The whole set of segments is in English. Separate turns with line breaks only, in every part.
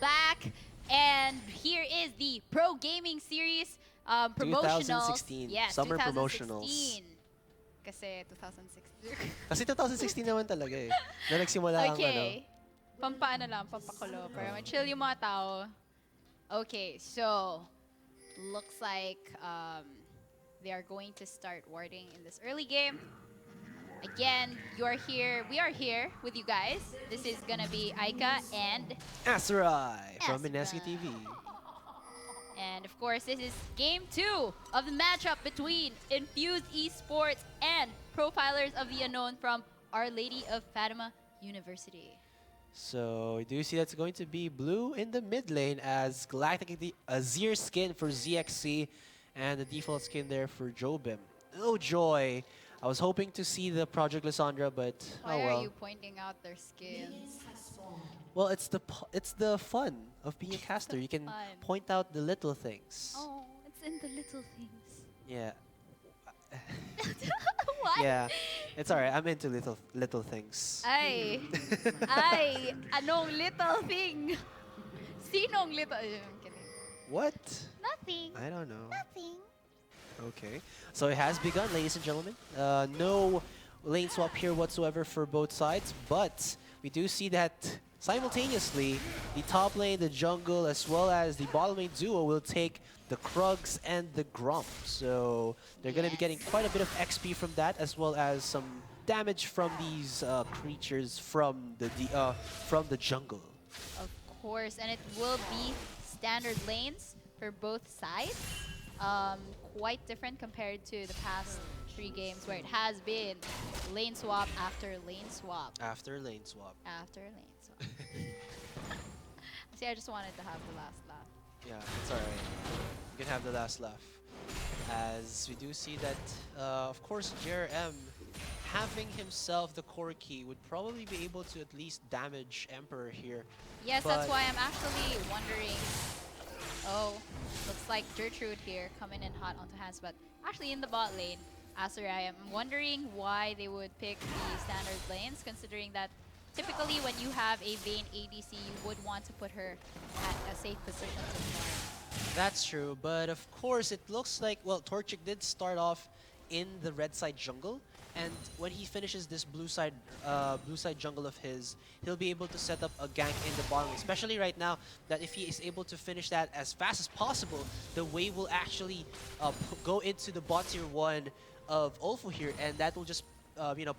back, and here is the Pro Gaming Series Promotionals.
2016.
Yes,
Summer
2016.
Promotionals.
Kasi 2016.
Kasi 2016 naman talaga eh. Na nagsimula ang ano.
Okay. Pampaano lang, pampakulo. Para ma-chill yung mga tao. Okay, so looks like they are going to start warding in this early game. Again, you're here. We are here with you guys. This is gonna be Aika and
Asarai from
Asarai.
Majestic TV.
And of course, this is game 2 of the matchup between Infused Esports and Profilers of the Unknown from Our Lady of Fatima University.
So, do you see that's going to be blue in the mid lane as Galactic Azir skin for ZXC and the default skin there for Jobim. Oh joy! I was hoping to see the Project Lysandra, but
Why
oh well.
are you pointing out their skins?
Well, it's the fun of being a caster. You can
fun.
point out the little things.
Oh, it's in the little things.
Yeah.
What?
Yeah, it's alright. I'm into little things.
Ay, anong little thing? Sinong little? I'm kidding.
What?
Nothing.
I don't know.
Nothing.
Okay, so it has begun, ladies and gentlemen. No lane swap here whatsoever for both sides, but we do see that simultaneously, the top lane, the jungle, as well as the bottom lane duo will take the Krugs and the Grump. So they're going to be getting quite a bit of XP from that, as well as some damage from these creatures from the jungle.
Of course, and it will be standard lanes for both sides. Quite different compared to the past 3 games where it has been lane swap after lane swap.
After lane swap.
After lane swap. See, I just wanted to have the last laugh.
Yeah, it's alright. You can have the last laugh. As we do see that, of course, JRM having himself the core key would probably be able to at least damage Emperor here.
Yes, that's why I'm actually wondering. Oh, looks like Gertrude here coming in hot onto Hans, but actually in the bot lane, Asarai, I'm wondering why they would pick the standard lanes, considering that typically when you have a Vayne ADC, you would want to put her at a safe position to farm.
That's true, but of course it looks like, well, Torchic did start off in the red side jungle, and when he finishes this blue side jungle of his, he'll be able to set up a gank in the bottom, especially right now, that if he is able to finish that as fast as possible, the wave will actually go into the bot tier 1 of Olfu here, and that will just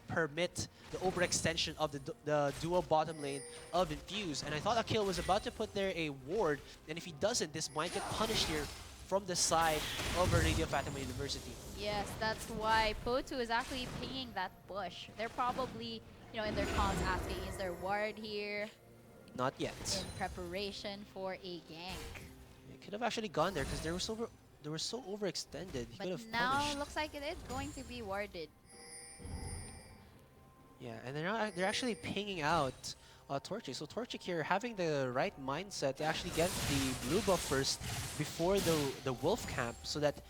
permit the overextension of the duo bottom lane of Infuse. And I thought Akil was about to put there a ward, and if he doesn't, this might get punished here from the side of Our Lady of Fatima University.
Yes, that's why Potu is actually pinging that bush. They're probably, in their comms asking, is there ward here?
Not yet.
In preparation for a gank.
It could have actually gone there because they were so overextended. He could have
now
punished.
looks like it is going to be warded.
Yeah, and they're actually pinging out Torchic. So Torchic here having the right mindset to actually get the blue buff first before the wolf camp, so that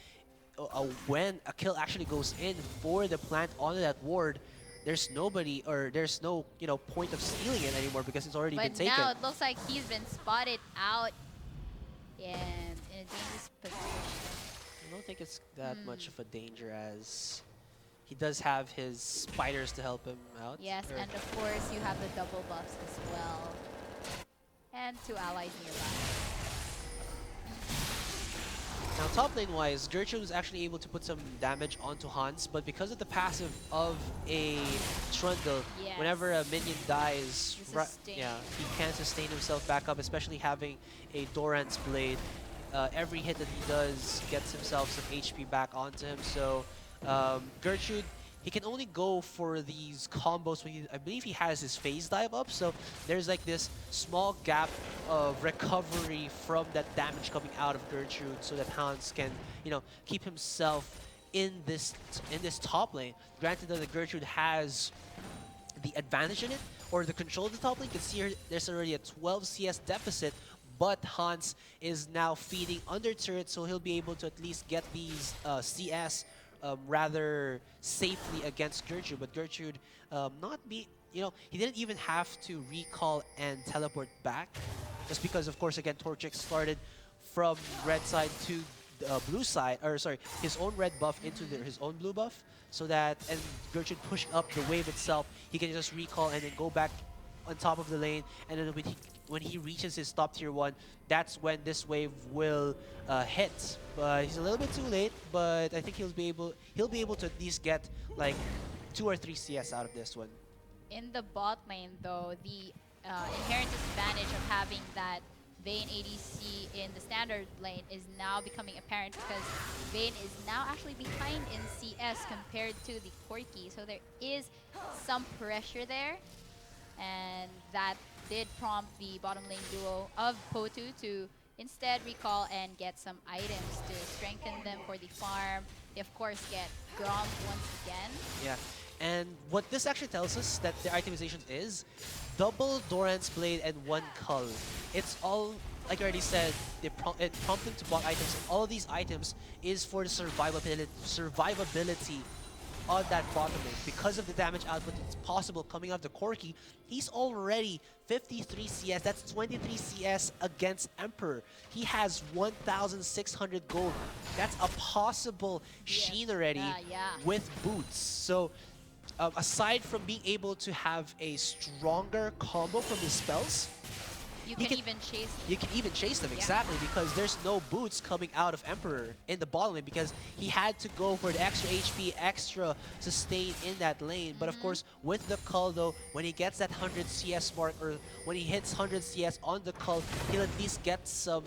when a kill actually goes in for the plant onto that ward, there's nobody, or there's no point of stealing it anymore because it's already been taken.
But now it looks like he's been spotted out and in a dangerous position.
I don't think it's that much of a danger, as he does have his spiders to help him out.
Yes, and of course you have the double buffs as well. And 2 allies nearby.
Now top lane wise, Gertrude was actually able to put some damage onto Hans, but because of the passive of a Trundle, whenever a minion dies, he can't sustain himself back up, especially having a Doran's Blade. Every hit that he does gets himself some HP back onto him, so Gertrude, he can only go for these combos when I believe he has his phase dive up, so there's like this small gap of recovery from that damage coming out of Gertrude, so that Hans can, keep himself in this top lane. Granted that the Gertrude has the advantage in it, or the control of the top lane. You can see here, there's already a 12 CS deficit, but Hans is now feeding under turret, so he'll be able to at least get these CS rather safely against Gertrude. But Gertrude he didn't even have to recall and teleport back just because, of course, again, Torchic started from red side to blue side, or sorry, his own red buff into his own blue buff, so that, and Gertrude pushed up the wave itself, he can just recall and then go back on top of the lane, and then when he reaches his top tier 1, that's when this wave will hit. But he's a little bit too late, but I think he'll be able to at least get like 2 or 3 CS out of this one.
In the bot lane, though, the inherent disadvantage of having that Vayne ADC in the standard lane is now becoming apparent because Vayne is now actually behind in CS compared to the Corki. So there is some pressure there, and that did prompt the bottom lane duo of Potu to instead recall and get some items to strengthen them for the farm. They, of course, get Grom once again.
Yeah. And what this actually tells us that the itemization is double Doran's Blade and 1 Cull. It's all, like I already said, it prompted to bot items. And all of these items is for the survivability on that bottom lane. Because of the damage output that's possible coming out of the Corki, he's already 53 CS. That's 23 CS against Emperor. He has 1,600 gold. That's a possible Sheen already with boots. So aside from being able to have a stronger combo from his spells,
you can even chase them.
You can even chase them, exactly, because there's no boots coming out of Emperor in the bottom lane because he had to go for the extra HP, extra sustain in that lane. But of course, with the Cull though, when he gets that 100 CS mark, or when he hits 100 CS on the Cull, he'll at least get some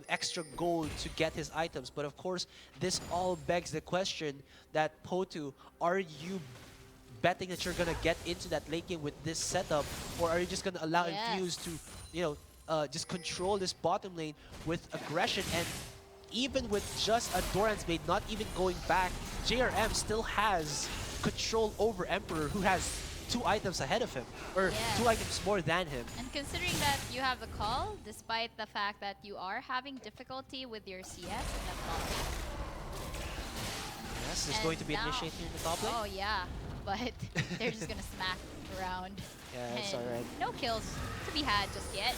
extra gold to get his items. But of course, this all begs the question that Potu, are you betting that you're gonna get into that late game with this setup, or are you just gonna allow Infuse to, just control this bottom lane with aggression? And even with just a Doran's Blade not even going back, JRM still has control over Emperor, who has 2 items ahead of him, or 2 items more than him.
And considering that you have the Cull, despite the fact that you are having difficulty with your CS in the top lane.
Yes, there's going to be initiate here in the top lane.
Oh yeah, but they're just gonna smack around.
Yeah, it's alright.
No kills to be had just yet.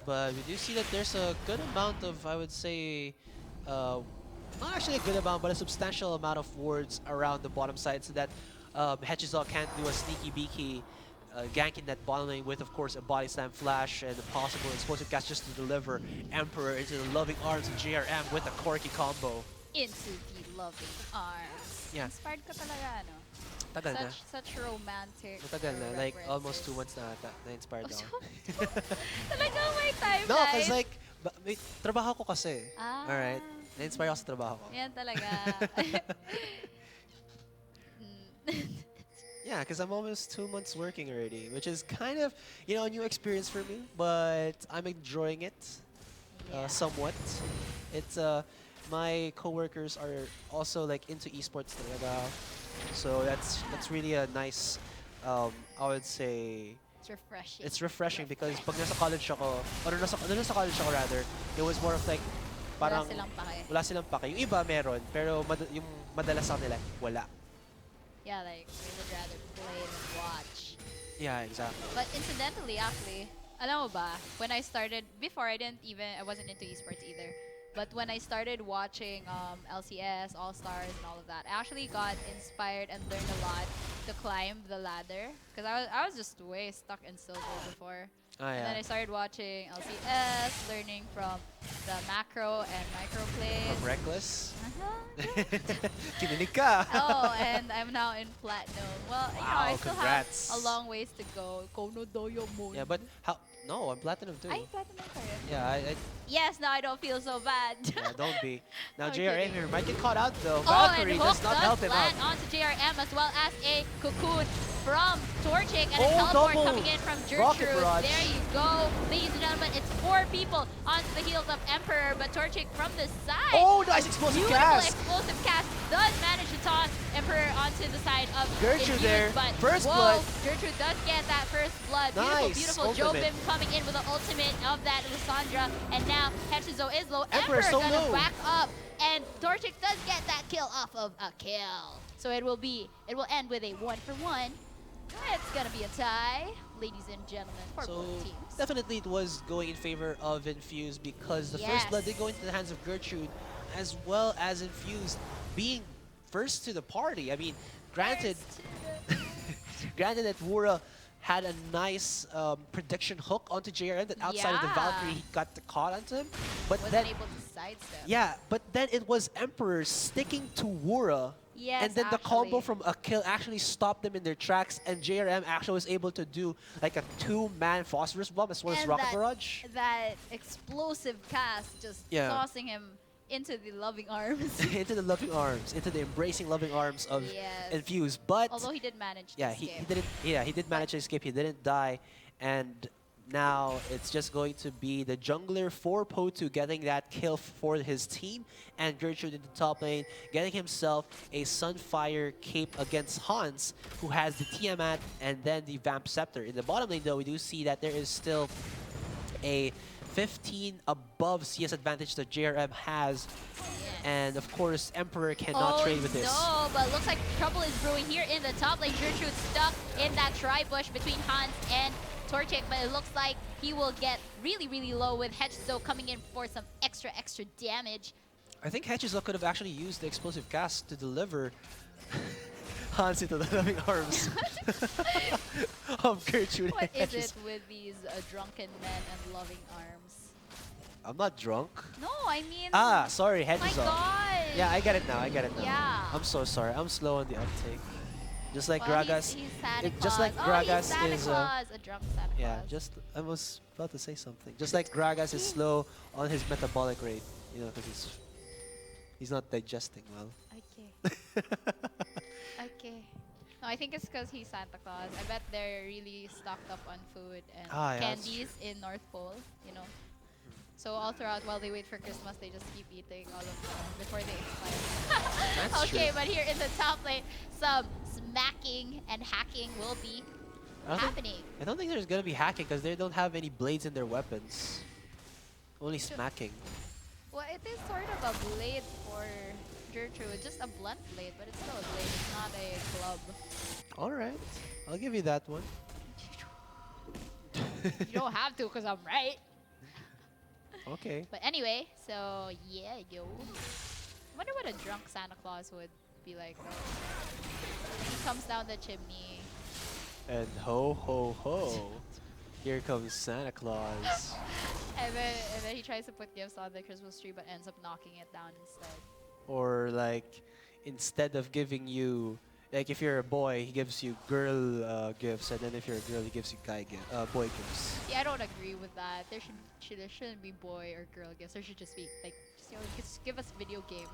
But we do see that there's a good amount of, I would say, not actually a good amount, but a substantial amount of wards around the bottom side, so that Hechizal can't do a sneaky beaky gank in that bottom lane with, of course, a body slam flash and a possible explosive cast just to deliver Emperor into the loving arms of JRM with a Corki combo.
Into the loving arms.
Yeah.
Inspired ka talaga, no?
Tagal na.
Such romantic.
Matagal na, like almost 2 months na inspired ako.
Talaga may timeline.
No, cause like, may trabaho ko kasi. Alright? Na-inspire ako sa trabaho ko.
Yan talaga.
Yeah, because I'm almost 2 months working already, which is kind of, a new experience for me, but I'm enjoying it somewhat. It's, my coworkers are also like into esports talaga. So that's really a nice, I would say,
it's refreshing.
It's refreshing because pag nasa college ako, or nasa college ako rather, it was more of like, parang wala silang pake. Yung iba meron, pero yung madalas sa kanila, wala.
Yeah, like, we would rather play than watch.
Yeah, exactly.
But incidentally, actually, alam mo ba, when I started, before I wasn't into esports either. But when I started watching LCS, All-Stars, and all of that, I actually got inspired and learned a lot to climb the ladder. Because I was just way stuck in silver before.
Oh, yeah.
And then I started watching LCS, learning from the macro and micro plays.
From Reckless?
Uh-huh.
Kinilig ka!
Oh, and I'm now in Platinum. Well,
wow,
I still
congrats.
have a long ways to go. Kono doyo mo.
Yeah, but how? No, I'm Platinum too.
Ay, Platinum ka rin.
Yeah,
Yes, now I don't feel so bad.
yeah, don't be. Now
I'm
JRM
kidding.
here might get caught out though.
Oh,
Valkyrie
and
does
Hook
not help him out.
land onto JRM as well as a cocoon from Torchic and a teleport
double
coming in from
rocket
Gertrude.
barrage.
There you go, ladies and gentlemen. It's 4 people onto the heels of Emperor, but Torchic from the side.
Oh, nice explosive
Beautiful
cast.
explosive cast does manage to toss Emperor onto the side of
Gertrude
Infused,
there.
but
First
whoa,
blood.
Gertrude does get that first blood.
Nice.
Beautiful
Ultimate.
Jobim coming in with the ultimate of that Lissandra, and now Hechizo is low.
Emperor
Emperor
so
gonna
low.
back up, and Torchic does get that kill off of a kill. So it will end with a 1-for-1. It's gonna be a tie. ladies and gentlemen, for
So
both teams.
definitely it was going in favor of Infuse because the first blood did go into the hands of Gertrude, as well as Infuse being first to the party. I mean, granted, granted that Wura had a nice prediction hook onto JRM that outside of the Valkyrie he got caught onto him, but
wasn't
then
able to sidestep.
yeah, but then it was Emperor sticking to Wura.
Yes,
and then the combo from a kill actually stopped them in their tracks, and JRM actually was able to do like a 2-man phosphorus bomb as well as rocket barrage.
That explosive cast just tossing him into the loving arms.
Into the loving arms, into the embracing loving arms of Infuse. But
although he did manage to escape.
he didn't. Yeah, he did manage to escape. He didn't die, and now it's just going to be the jungler for Potu getting that kill for his team, and Gertrude in the top lane getting himself a Sunfire cape against Hans, who has the Tiamat and then the Vamp Scepter. In the bottom lane, though, we do see that there is still a 15 above CS advantage that JRM has. And of course, Emperor cannot trade with this.
No, but looks like trouble is brewing here in the top lane. Gertrude stuck in that tri-bush between Hans and Torchic, but it looks like he will get really, really low with Hechizo coming in for some extra damage.
I think Hechizo could have actually used the explosive cast to deliver Hans into the loving arms of Gertrude.
What is it with these drunken men and loving arms?
I'm not drunk.
No, I mean...
sorry, Hechizo.
My God!
Yeah, I get it now,
Yeah.
I'm so sorry, I'm slow on the uptake. Just like
well,
Gragas,
he's Santa
just like Gragas is
a drunk Santa
Claus. I was about to say something. Just like Gragas is slow on his metabolic rate, you know, because he's not digesting well.
Okay. Okay. No, I think it's because he's Santa Claus. I bet they're really stocked up on food and candies in North Pole, you know. So all throughout while they wait for Christmas, they just keep eating all of them before they expire. Okay, but here in the top lane, some smacking and hacking will be happening.
I don't think there's going to be hacking because they don't have any blades in their weapons. Only smacking.
Well, it is sort of a blade for Gertrude, just a blunt blade, but it's still a blade, it's not a club.
Alright, I'll give you that one.
You don't have to because I'm right.
Okay.
But anyway, so yeah, yo. Wonder what a drunk Santa Claus would be like though. He comes down the chimney.
And ho ho ho. Here comes Santa Claus.
and then he tries to put gifts on the Christmas tree but ends up knocking it down instead.
Or like, instead of giving you, like if you're a boy, he gives you girl gifts, and then if you're a girl, he gives you boy gifts.
Yeah, I don't agree with that. There shouldn't be boy or girl gifts. There should just be like, just give us video games.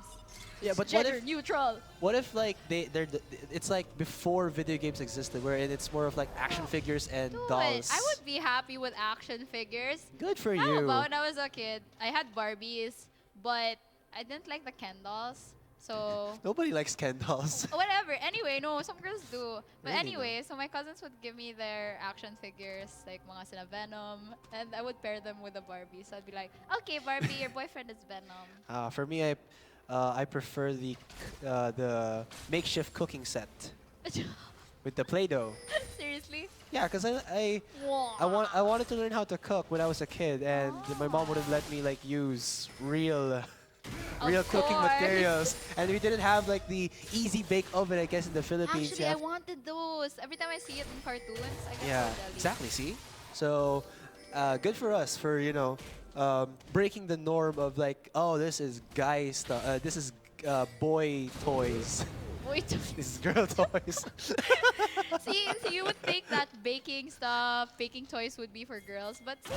Yeah, but
gender neutral.
What if like it's like before video games existed, wherein it's more of like action figures and dolls.
I would be happy with action figures.
Good for
How
you.
about when I was a kid? I had Barbies, but I didn't like the Ken dolls. So
nobody likes Ken dolls.
whatever. Anyway, no, some girls do. But
Really
anyway, so my cousins would give me their action figures, like mga sina Venom, and I would pair them with a Barbie. So I'd be like, okay, Barbie, your boyfriend is Venom.
For me, I prefer the makeshift cooking set with the Play-Doh.
Seriously?
Yeah, because I wanted to learn how to cook when I was a kid, and my mom wouldn't let me like use real cooking materials, and we didn't have like the easy bake oven, I guess, in the Philippines.
Actually, I wanted those. Every time I see it in cartoons, I get
yeah,
so jelly.
exactly. See, so good for us for breaking the norm of like, oh, this is guy stuff. This is boy toys.
Boy toys.
This is girl toys.
See, you would think that baking toys would be for girls, but see,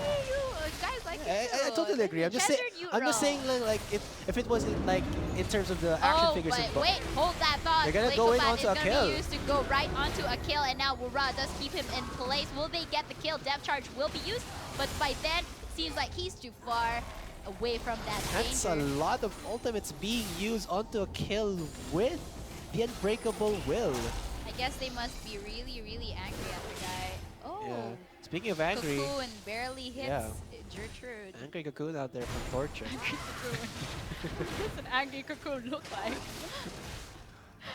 guys like it too.
I totally agree. I'm just saying like if it wasn't like in terms of the action figures.
But wait, hold that thought.
They're gonna go in onto a kill.
Be used to go right onto a kill, and now Wura does keep him in place. Will they get the kill? Depth charge will be used, but by then seems like he's too far away from that
That's
danger.
a lot of ultimates being used onto a kill with the Unbreakable Will.
I guess they must be really, really angry at the guy. Oh.
Yeah. Speaking of angry,
Cocoon barely hits Gertrude.
angry Cocoon out there from Torture.
Angry Cocoon. What does an angry Cocoon look like?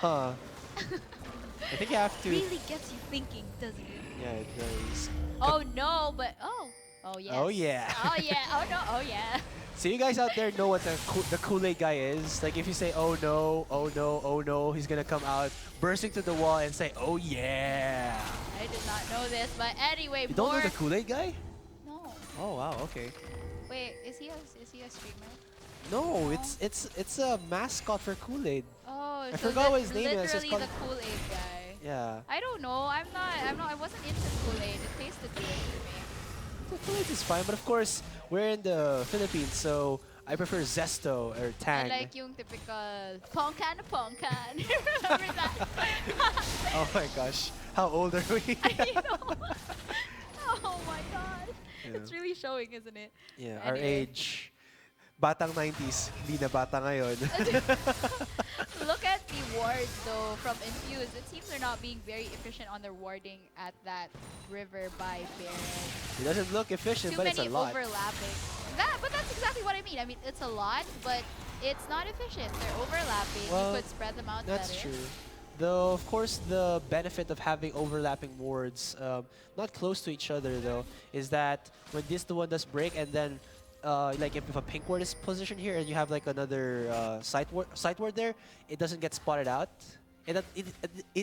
Huh. I think you have to.
Really gets you thinking, doesn't it?
Yeah, it does.
Oh no, but oh
Oh
yes.
yeah.
Oh yeah. Oh no. Oh yeah.
So you guys out there know what the Kool-Aid guy is? Like if you say, oh no, oh no, oh no, he's gonna come out bursting to the wall and say, oh yeah.
I did not know this, but anyway,
You don't know
more.
the Kool-Aid guy?
No.
Oh wow, okay.
Wait, is he a streamer?
No,
No.
it's a mascot for Kool-Aid.
Oh,
I
so
forgot what his name is. It's
literally
called
the Kool-Aid guy.
yeah.
I don't know. I wasn't into Kool-Aid. It tasted good to me.
The Kool-Aid is fine, but of course we're in the Philippines, so I prefer Zesto or
I
Tang.
like yung typical pongkan na pongkan. Remember that?
Oh my gosh, how old are we?
I know. Oh my god.
Yeah.
It's really showing, isn't it?
Yeah, our
Anyway.
age. Batang 90s, hindi na bata ngayon.
Look at the wards though from Infuse. It seems they're not being very efficient on their warding at that river by Baron.
It doesn't look efficient,
Too
but it's
many
a lot.
overlapping. But that's exactly what I mean. I mean, it's a lot, but it's not efficient. They're overlapping.
Well,
You could spread them out
That's
better.
true. Though, of course, the benefit of having overlapping wards, not close to each other though, is that when the one does break and then like if a pink ward is positioned here and you have like another site ward there, it doesn't get spotted out. It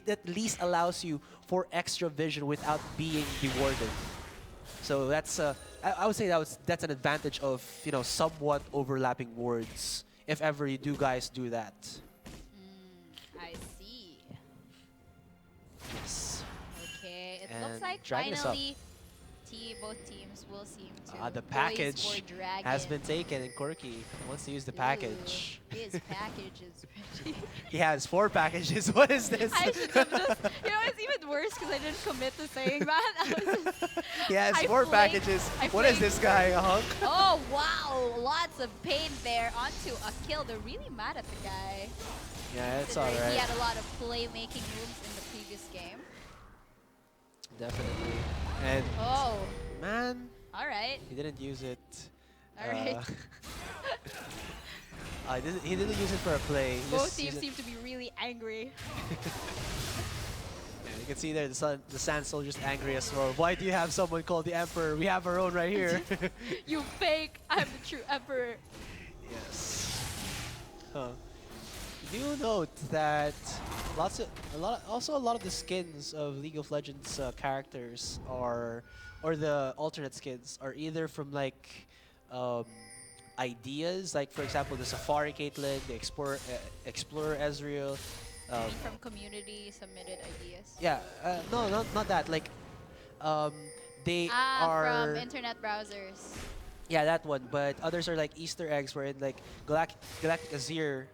at least allows you for extra vision without being dewarded. So that's I would say that's an advantage of somewhat overlapping wards if ever you guys do that.
I see.
Yes.
Okay, it
And
looks like
dragging us up.
finally both teams will seem to
The
poise
package
for Dragon.
has been taken, and Corky wants to use the package.
Ooh, his package is ready.
He has 4 packages. What is this?
I should have just, it's even worse because I didn't commit to saying that. I was just,
He has
I
4
flanked-
packages.
I
What is
flanked
this guy, a hunk?
Oh wow, lots of pain there onto a kill. They're really mad at the guy.
Yeah, it's
Considering
alright.
He had a lot of playmaking moves in the previous game.
Definitely. And
Oh,
man,
alright.
he didn't use it.
Alright.
He didn't use it for a play. He
Both
just
teams
used it-
seem to be really angry.
Yeah, you can see there the Sand Soldier's angry as well. Why do you have someone called the Emperor? We have our own right here.
You fake! I'm the true emperor.
Yes. Huh. Do note that a lot of the skins of League of Legends characters or the alternate skins are either from like ideas, like for example the Safari Caitlyn, the Explorer Ezreal.
From community submitted ideas.
Yeah, no, not that. Like, they are
From internet browsers.
yeah, that one. But others are like Easter eggs, wherein like Galactic Azir,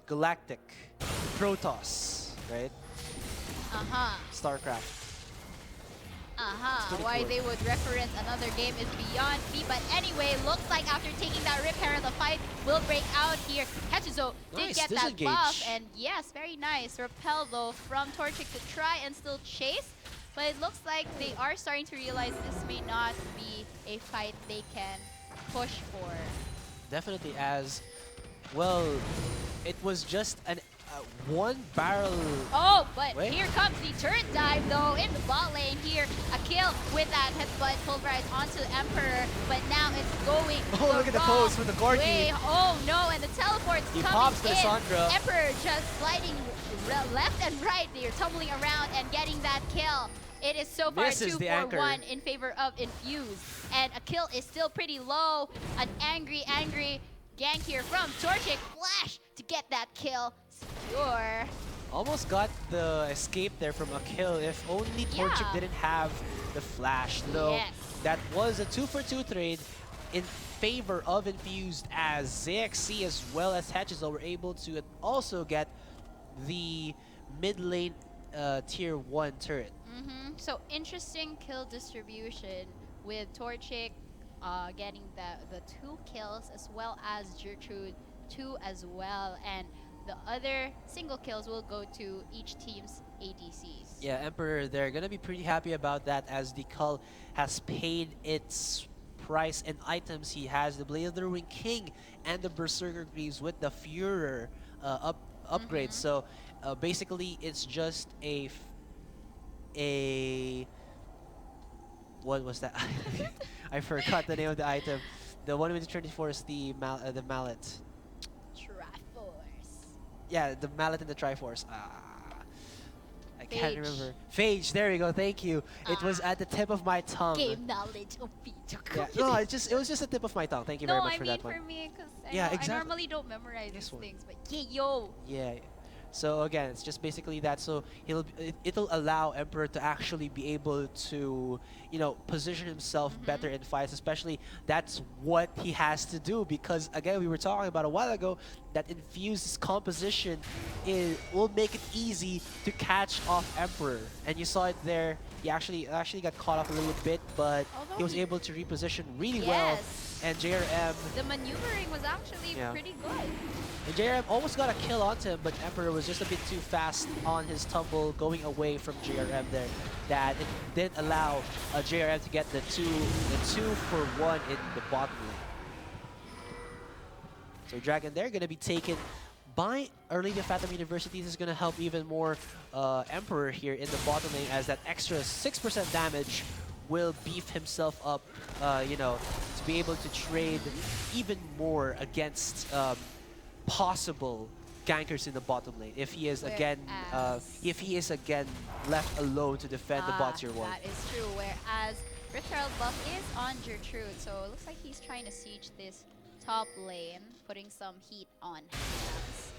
Galactic, Protoss, right? StarCraft. pretty
Why
cool.
they would reference another game is beyond me. But anyway, looks like after taking that Rip Herald, the fight will break out here. Ketchuzo did
Nice
get that
disengage.
buff, and yes, very nice. Repel though from Torchic to try and still chase. But it looks like they are starting to realize this may not be a fight they can push for.
Definitely, as well. It was just an one barrel.
Oh, but
Wait.
here comes the turret dive though in the bot lane here. A kill with that headbutt pulverized onto the Emperor, but now it's going
Oh, look at the
wrong
pose with the Gorky.
way. Oh no, and the teleport's
He
coming
pops the
in.
Lissandra.
Emperor just sliding left and right. They're tumbling around and getting that kill. It is so far
Misses
2
the
for
anchor.
1 in favor of Infuse. And a kill is still pretty low. An angry gank here from Torchic. Flash to get that kill. Secure.
Almost got the escape there from a kill if only Torchic
Yeah.
didn't have the flash. Though
Yes.
that was a 2-for-2 trade in favor of Infused, as ZXC as well as Hatchizo were able to also get the mid lane tier 1 turret.
So interesting kill distribution with Torchic getting the 2 kills as well as Gertrude 2 as well, and the other single kills will go to each team's ADCs.
Yeah, Emperor, they're gonna be pretty happy about that, as the Cull has paid its price in items. He has the Blade of the Ruined King and the Berserker Greaves with the Führer upgrade. So basically, it's just a what was that? I forgot the name of the item. The one with the 24 is the mallet.
Triforce.
Yeah, the mallet and the Triforce. I can't
Phage.
remember. Phage, there we go. Thank you. It was at the tip of my tongue.
Game knowledge of Phage.
Yeah, no, it was just the tip of my tongue. Thank you very much for that one.
No, I mean for me, because
Yeah,
I
exactly.
normally don't memorize these
This one.
things, but yeah, yo.
Yeah. So again, it's just basically that. So it'll allow Emperor to actually be able to, you know, position himself better in fights. Especially that's what he has to do, because again, we were talking about a while ago that Infuse's composition will make it easy to catch off Emperor, and you saw it there. He actually got caught off a little bit, but
Although
he was able to reposition really
Yes.
well. And JRM,
The maneuvering was actually pretty good.
and JRM almost got a kill onto him, but Emperor was just a bit too fast on his tumble going away from JRM there. That it didn't allow JRM to get the two for one in the bottom lane. So Dragon there gonna be taken by Arcadia Phantom University. This is gonna help even more Emperor here in the bottom lane, as that extra 6% damage will beef himself up, you know, to be able to trade even more against possible gankers in the bottom lane if he is again left alone to defend the bot tier 1.
That is true. Whereas Rift Herald buff is on Gertrude, so it looks like he's trying to siege this top lane, putting some heat on Hans.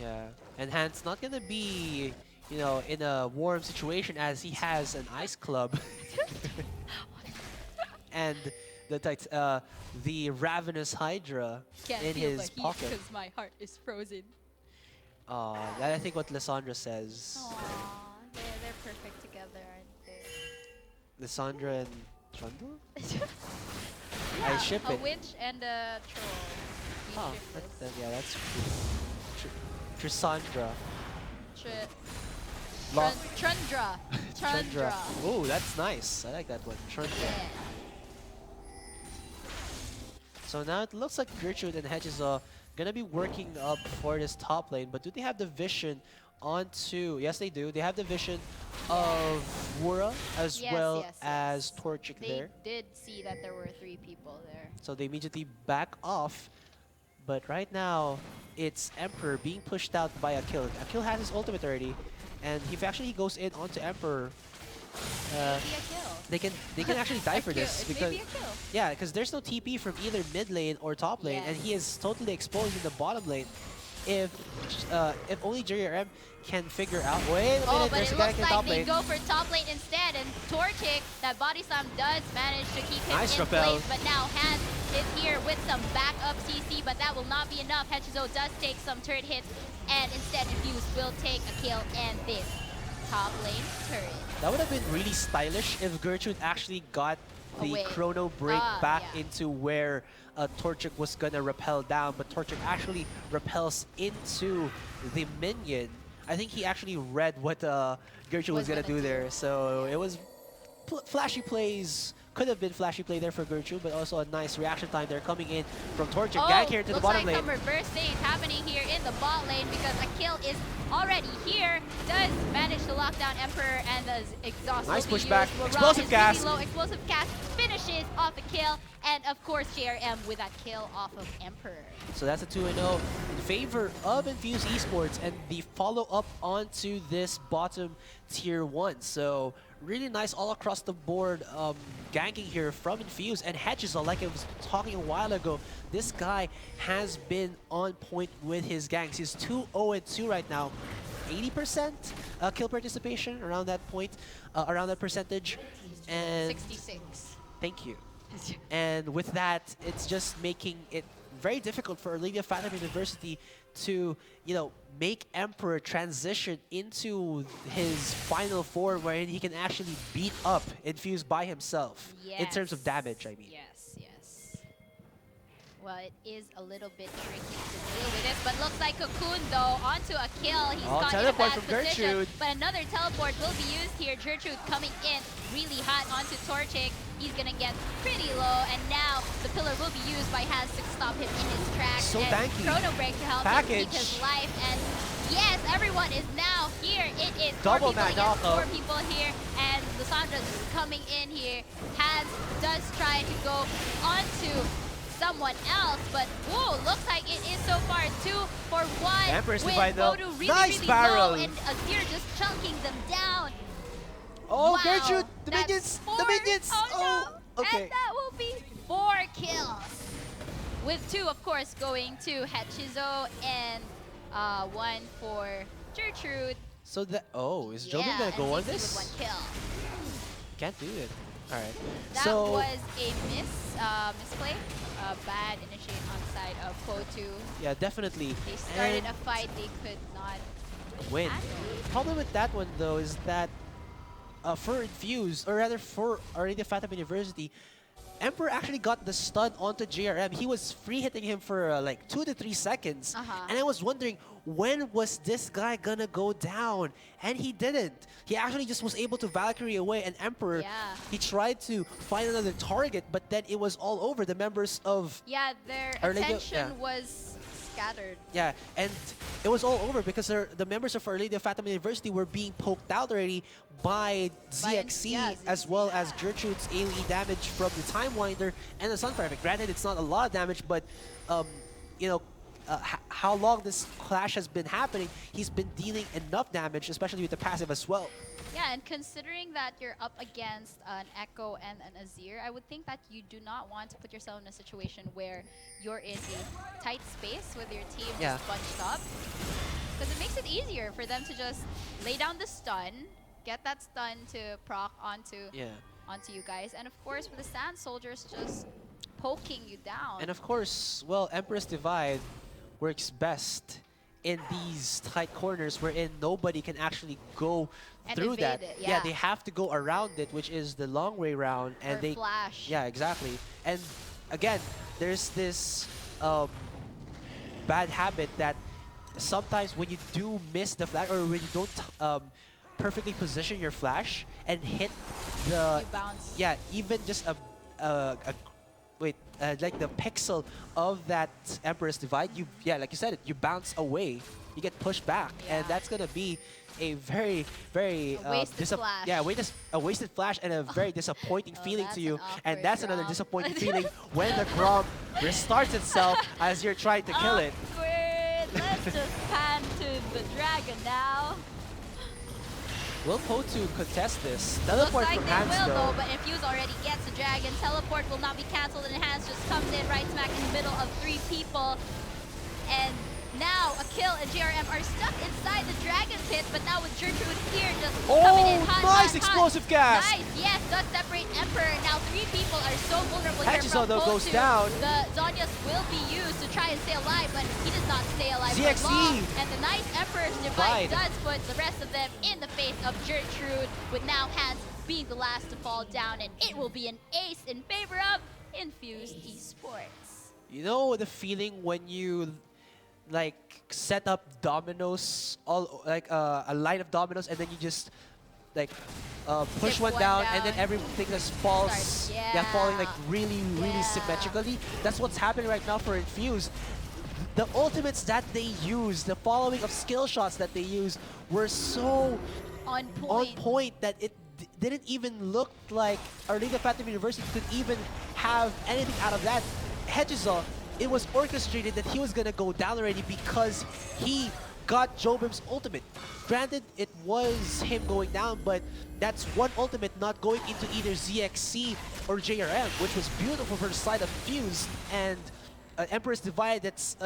Yeah, and Hans not gonna be, you know, in a warm situation as he has an ice club. And the ravenous Hydra in his pocket.
Because my heart is frozen.
That I think what Lysandra says.
Aww, they're perfect together, aren't they?
Lysandra and Trundle?
Yeah,
I ship
a
it.
witch and a troll. We
Oh,
ship this.
yeah, that's Trissandra.
Trundra. Trundra.
Oh, that's nice. I like that one. Trundra.
Yeah.
So now it looks like Gertrude and Hedges are gonna be working up for this top lane, but do they have the vision onto? Yes, they do. They have the vision of Wura as well as Torchic there.
They did see that there were 3 people there.
So they immediately back off. But right now, it's Emperor being pushed out by Acclaim. Acclaim has his ultimate already, and if actually he goes in onto Emperor,
Maybe a kill.
they can actually die for this, because
Maybe a kill.
yeah, because there's no TP from either mid lane or top lane, and he is totally exposed in the bottom lane. If only JRM can figure out. Wait a minute,
but
there's
it
a guy
looks
in
like
top
they
lane.
go for top lane instead, and Torchic, that body slam does manage to keep him
Nice
in
repel.
place, but now Hans is here with some backup CC, but that will not be enough. Hechizo does take some turret hits, and instead Infuse will take a kill and this top lane turret.
That would have been really stylish if Gertrude actually got the chrono break back into where Torchic was gonna repel down, but Torchic actually repels into the minion. I think he actually read what Gertrude was gonna do there, so it was flashy plays. Could have been flashy play there for Gertrude, but also a nice reaction time there coming in from Torchic. Gank here to the bottom lane.
Looks like some reverse things happening here in the bot lane, because a kill is already here. Does manage to lock down Emperor, and the exhaust
nice
will be
pushback.
used.
Explosive cast.
Really low. Explosive cast finishes off the kill, and of course JRM with that kill off of Emperor.
So that's a 2-0 in favor of Infuse Esports, and the follow-up onto this bottom tier 1. So really nice all across the board ganking here from Infuse, and Hedges, like I was talking a while ago, this guy has been on point with his ganks. He's 2-0-2 right now. 80% kill participation, around that point, around that percentage. And
66.
Thank you. And with that, it's just making it very difficult for Arcadia Phantom University to, you know, make Emperor transition into his final form wherein he can actually beat up Infuse by himself. In terms of damage, I mean.
Yes. Well, it is a little bit tricky to deal with this, but looks like Cocoon though onto a kill. He's got in a bad position, but another teleport will be used here. Gertrude coming in really hot onto Torchic. He's gonna get pretty low, and now the pillar will be used by Hans to stop him in his tracks.
So
and
tanky.
Chrono Break to help him keep his life. And yes, everyone is now here. It is
double
4 people against 4 people here, and Lissandra just coming in here. Hans does try to go onto someone else, but whoa, looks like it is so far 2-for-1
Empress
with
Divide though.
Bodu really,
Nice
really
barrel.
low, and Azir just chunking them down.
Oh,
Wow,
Gertrude, the
that's
minions,
4.
the minions.
Oh no,
okay.
and that will be 4 kills. With 2, of course, going to Hachizo and 1 for Gertrude.
So that is Joven
Yeah,
gonna go on
and CC
this?
with 1 kill.
Can't do it. All right.
That
so
was a misplay. Bad initiate on the side of Potu.
yeah, definitely.
They started
And
a fight they could not
win.
handle.
Problem with that one though is that for Infuse, or rather for already Fathom University, Emperor actually got the stun onto JRM. He was free hitting him for like 2 to 3 seconds. And I was wondering, when was this guy gonna go down? And he didn't. He actually just was able to Valkyrie away, and Emperor, he tried to find another target, but then it was all over. The members of...
Yeah, their attention was scattered.
Yeah, and it was all over because the members of Our Lady of Fatima University were being poked out already by ZXC, as well as Gertrude's AoE damage from the Time Winder and the Sunfire effect. Granted, it's not a lot of damage, but you know, how long this clash has been happening, he's been dealing enough damage, especially with the passive as well.
Yeah, and considering that you're up against an Echo and an Azir, I would think that you do not want to put yourself in a situation where you're in a tight space with your team just bunched up. Because it makes it easier for them to just lay down the stun, get that stun to proc onto you guys, and of course with the Sand Soldiers just poking you down.
And of course, well, Empress Divide works best in these tight corners wherein nobody can actually go through that. Yeah, they have to go around it, which is the long way round, and they
flash.
Yeah, exactly. And again, there's this bad habit that sometimes when you do miss the flash, or when you don't perfectly position your flash and hit the
you bounce.
Yeah, even just like the pixel of that Emperor's Divide, like you said, you bounce away, you get pushed back, and that's gonna be a very, very
wasted flash.
A wasted flash and a very disappointing feeling to you. And that's another
Grom.
disappointing feeling when the Grom restarts itself as you're trying to kill it.
Let's just pan to the dragon now.
Will Potu contest this?
Looks
Teleport
like
from
they
Hans
will
though.
though, but Infuse already gets the dragon. Teleport will not be cancelled, and Hans just comes in right smack in the middle of 3 people. And now a kill and JRM are stuck inside the dragon pit, but now with Gertrude here just coming in hot,
nice explosive gas!
Nice, yes, does separate Emperor. Now 3 people are so vulnerable here
Hachizo
from
though
Potu.
goes down.
The Zhonya's will be used to try and stay alive, but he does not stay alive for
ZXC.
long. And the nice Emperor's Divide does put the rest of them in the face of Gertrude, with now Hans being the last to fall down, and it will be an ace in favor of Infused Esports.
You know the feeling when you like set up dominoes, all like a line of dominoes, and then you just like push one down, and then everything just falls, falling like really symmetrically. That's what's happening right now for Infuse. The ultimates that they use, the following of skill shots that they use, were so
on
point that it didn't even look like Our Lady of Fathom University could even have anything out of that. Hachizo, it was orchestrated that he was gonna go down already because he got Jobim's ultimate. Granted, it was him going down, but that's one ultimate not going into either ZXC or JRM, which was beautiful for the side of Fuse. And Emperor's Divide that's,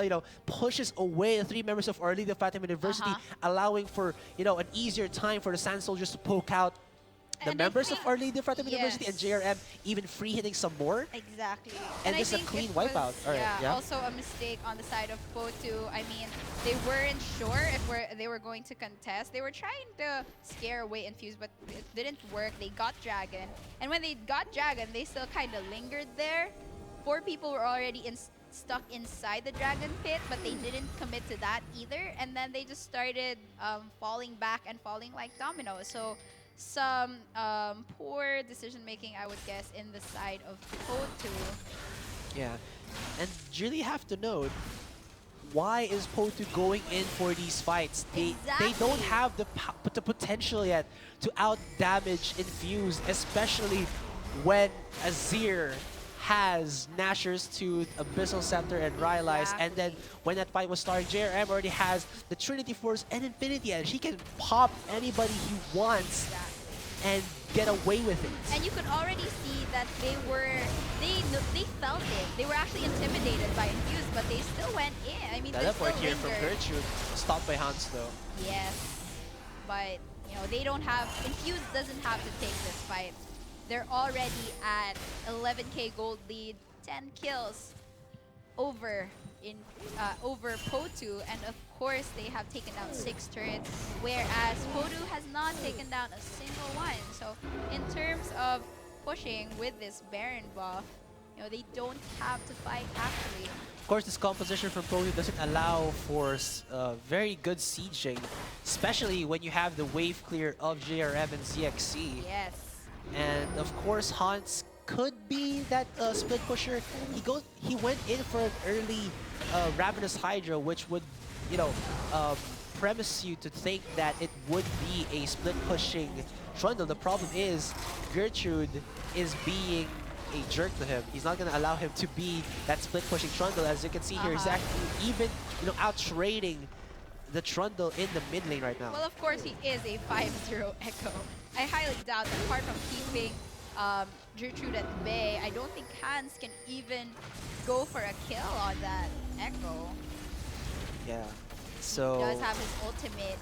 pushes away the 3 members of Our Lady of Fatima University, allowing for, an easier time for the Sand Soldiers to poke out the members of Our Lady of Fatima University, and JRM even free hitting some more.
Exactly.
And this is a clean wipeout.
Also a mistake on the side of Potu. I mean, they weren't sure if they were going to contest. They were trying to scare away Infuse, but it didn't work. They got Dragon. And when they got Dragon, they still kind of lingered there. 4 people were already stuck inside the Dragon Pit, but they didn't commit to that either. And then they just started falling back and falling like dominoes. So some poor decision making, I would guess, in the side of Potu.
Yeah, and you really have to note, why is Potu going in for these fights? They don't have the potential yet to out damage Infuse, especially when Azir has Nashor's Tooth, Abyssal Scepter, and Rylai's, and then when that fight was starting, JRM already has the Trinity Force and Infinity Edge. He can pop anybody he wants and get away with it.
And you could already see that they felt it. They were actually intimidated by Infuse, but they still went in. I mean, they
Teleport
still
here from
lingered.
Gertrude, stopped by Hans though.
Yes, but you know they don't have. Infuse doesn't have to take this fight. They're already at 11k gold lead, 10 kills over Potu, and of course they have taken down 6 turrets, whereas Potu has not taken down a single one. So in terms of pushing with this Baron buff, you know, they don't have to fight actually.
Of course, this composition from Potu doesn't allow for very good sieging, especially when you have the wave clear of JRM and ZXC.
Yes.
And of course, Hans could be that split pusher. He went in for an early Ravenous Hydra, which would, you know, premise you to think that it would be a split pushing Trundle. The problem is Gertrude is being a jerk to him. He's not going to allow him to be that split pushing Trundle. As you can see here, he's actually even, you know, out trading the Trundle in the mid lane right now.
Well, of course, he is a 5-0 Echo. I highly doubt that apart from keeping Gertrude at bay, I don't think Hans can even go for a kill on that Echo.
Yeah, so...
He does have his ultimate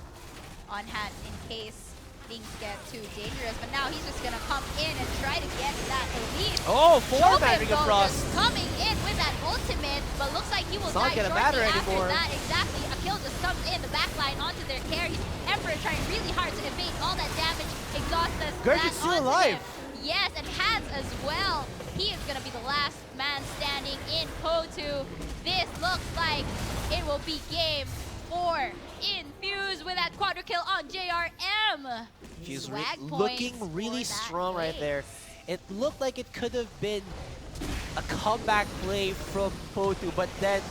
on hand in case things get too dangerous, but now he's just gonna come in and try to get that elite.
Oh, 4-man Ring of
Just
Frost!
coming in with that ultimate, but looks like he will die shortly after that. Exactly, a kill just comes in the backline onto their carry. Emperor trying really hard to evade all that damage. Exhaust us.
Gertrude's still alive!
Yes, and Hans as well. He is gonna be the last man standing in Potu. This looks like it will be game 4. Infuse with that quadra kill on JRM.
He's looking really strong right there. It looked like it could have been a comeback play from Potu, but then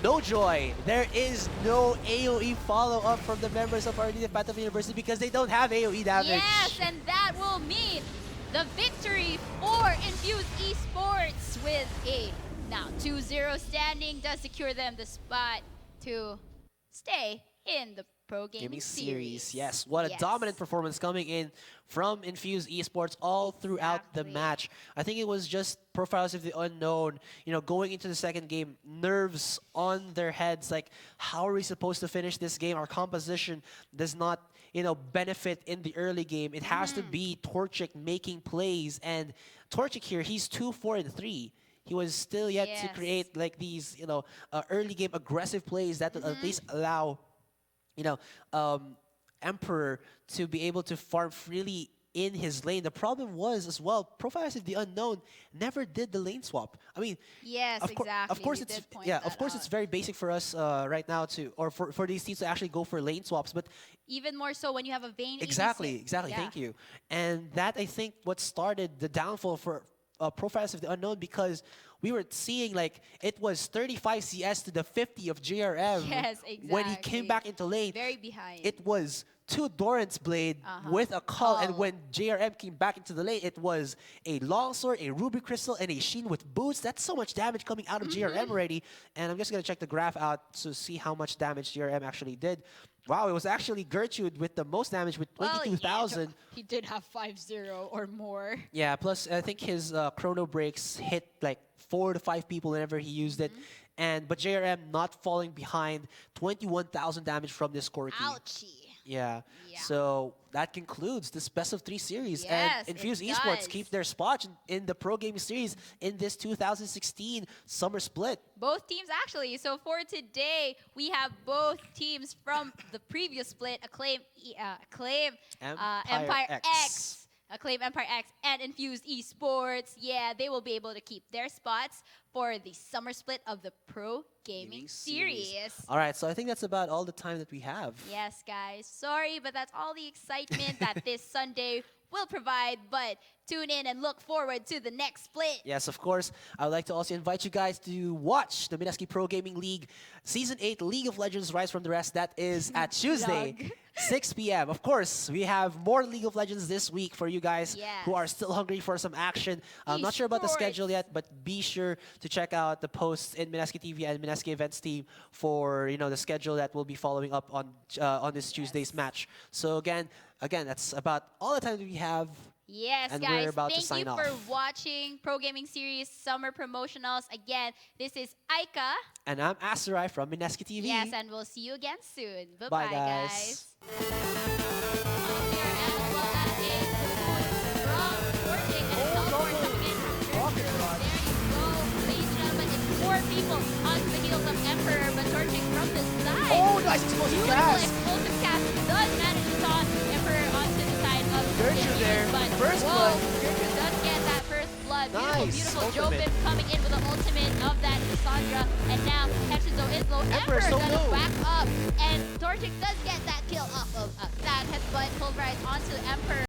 no joy. There is no AoE follow-up from the members of RD Phantom University because they don't have AoE damage.
Yes, and that will mean the victory for Infuse Esports with a now 2-0 standing does secure them the spot to stay in the Pro Gaming Series.
Yes, what a dominant performance coming in from Infuse Esports all throughout the match. I think it was just Profiles of the Unknown, you know, going into the second game, nerves on their heads, like, how are we supposed to finish this game? Our composition does not, you know, benefit in the early game. It has to be Torchic making plays, and Torchic here, he's 2-4-3. He was still yet to create like these, you know, early game aggressive plays that will at least allow, you know, Emperor to be able to farm freely in his lane. The problem was as well, Profiles of the Unknown never did the lane swap. I mean, of course it's it's very basic for us right now to, or for these teams to actually go for lane swaps, but
even more so when you have a Vayne.
Exactly. Thank you. And that, I think, what started the downfall for Profiles of the Unknown, because we were seeing like it was 35 CS to the 50 of JRM.
Yes, exactly.
When he came back into lane.
Very behind.
It was 2 Doran's Blade with a Cull, and when JRM came back into the lane, it was a Longsword, a Ruby Crystal, and a Sheen with boots. That's so much damage coming out of JRM already. And I'm just going to check the graph out to see how much damage JRM actually did. Wow, it was actually Gertrude with the most damage with 22,000.
He did have 5-0 or more.
Yeah, plus I think his chrono breaks hit like 4 to 5 people whenever he used it. But JRM not falling behind, 21,000 damage from this Corki.
Ouchie.
Yeah. So that concludes this best of 3 series.
Yes,
and Infuse Esports keep their spot in the Pro Gaming Series in this 2016 summer split.
Both teams actually. So for today, we have both teams from the previous split, Acclaim Empire X. Acclaim Empire X and Infused Esports. Yeah, they will be able to keep their spots for the summer split of the Pro Gaming Series.
All right, so I think that's about all the time that we have.
Yes, guys. Sorry, but that's all the excitement that this Sunday will provide, but tune in and look forward to the next split.
Yes, of course. I would like to also invite you guys to watch the Majestic Pro Gaming League Season 8 League of Legends Rise from the Rest. That is at Tuesday,
Vlog.
6 p.m. Of course, we have more League of Legends this week for you guys who are still hungry for some action. I'm not sure about the schedule yet, but be sure to check out the posts in Majestic TV and Majestic Events team for the schedule that will be following up on this Tuesday's match. So again, that's about all the time that we have.
Yes,
and
guys.
we're about to
Thank
sign
you
off.
for watching Pro Gaming Series Summer Promotionals. Again, this is Aika.
And I'm Asarai from Mineski TV.
Yes, and we'll see you again soon.
Bye,
Bye-bye,
guys.
Four people onto the heels of Emperor, but Torchic from the side.
Oh, nice explosive
Beautiful
cast.
explosive cast does manage to toss Emperor onto the side of
Gertrude there.
But
First
whoa,
blood.
Gertrude does get that first blood.
Nice.
Beautiful
Ultimate.
Jobim coming in with the ultimate of that Cassandra. And now Hexenzo is low.
Emperor
Emperor
so
gonna
low.
back up. And Torchic does get that kill off of that headbutt pulverized onto Emperor.